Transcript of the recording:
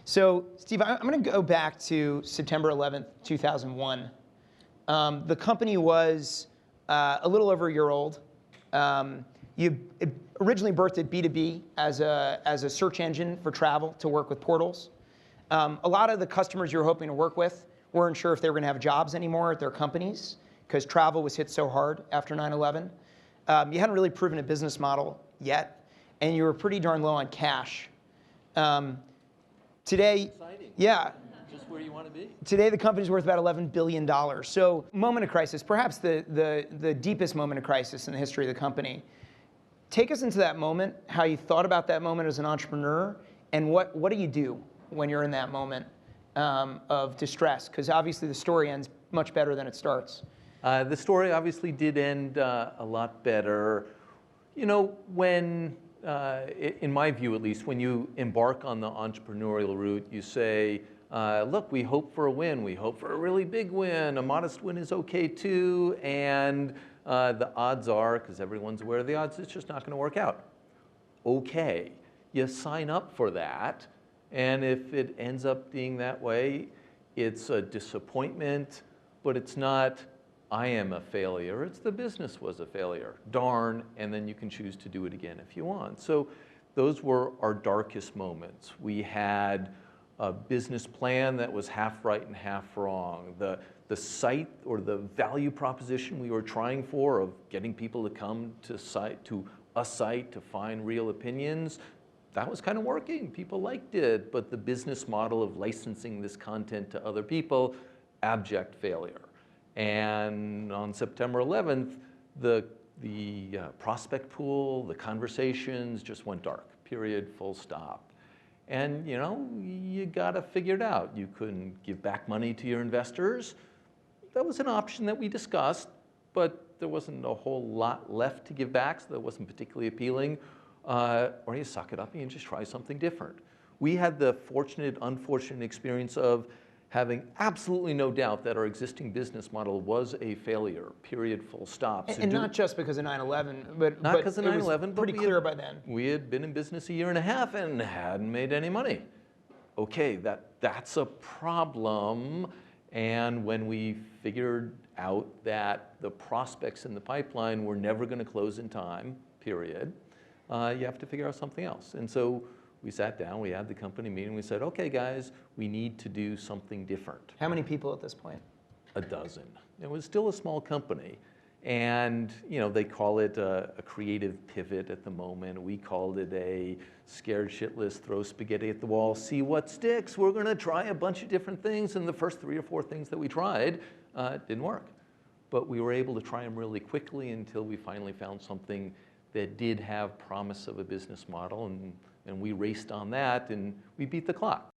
So, Steve, I'm going to go back to September 11th, 2001. The company was a little over a year old. You originally birthed it B2B as a search engine for travel to work with portals. A lot of the customers you were hoping to work with weren't sure if they were going to have jobs anymore at their companies because travel was hit so hard after 9/11. You hadn't really proven a business model yet, and you were pretty darn low on cash. Today, exciting. Yeah. Just where you want to be. Today, the company's worth about $11 billion. So, moment of crisis, perhaps the deepest moment of crisis in the history of the company. Take us into that moment, how you thought about that moment as an entrepreneur, and what do you do when you're in that moment of distress? Because obviously the story ends much better than it starts. The story obviously did end a lot better. You know, when, in my view at least, when you embark on the entrepreneurial route, you say, look, we hope for a win. We hope for a really big win. A modest win is okay too. And the odds are, because everyone's aware of the odds, it's just not going to work out. Okay, you sign up for that. And if it ends up being that way, it's a disappointment, but it's not, I am a failure. It's the business was a failure. Darn, and then you can choose to do it again if you want. So those were our darkest moments. We had a business plan that was half right and half wrong. The site or the value proposition we were trying for of getting people to come to a site to find real opinions, that was kind of working. People liked it, but the business model of licensing this content to other people, abject failure. And on September 11th, the prospect pool, the conversations just went dark, period, full stop. And you know, you gotta figure it out. You couldn't give back money to your investors. That was an option that we discussed, but there wasn't a whole lot left to give back, so that wasn't particularly appealing. Or you suck it up and you just try something different. We had the fortunate, unfortunate experience of having absolutely no doubt that our existing business model was a failure, period, full stop. So and not just because of 9/11, but not because of 9/11, but pretty clear by then. We had been in business a year and a half and hadn't made any money. Okay, that's a problem. And when we figured out that the prospects in the pipeline were never going to close in time, period, you have to figure out something else. And so we sat down, we had the company meeting, we said, okay guys, we need to do something different. How many people at this point? A dozen. It was still a small company. And you know, they call it a creative pivot at the moment. We called it a scared shitless, throw spaghetti at the wall, see what sticks. We're gonna try a bunch of different things. And the first 3 or 4 things that we tried didn't work. But we were able to try them really quickly until we finally found something that did have promise of a business model. And we raced on that and we beat the clock.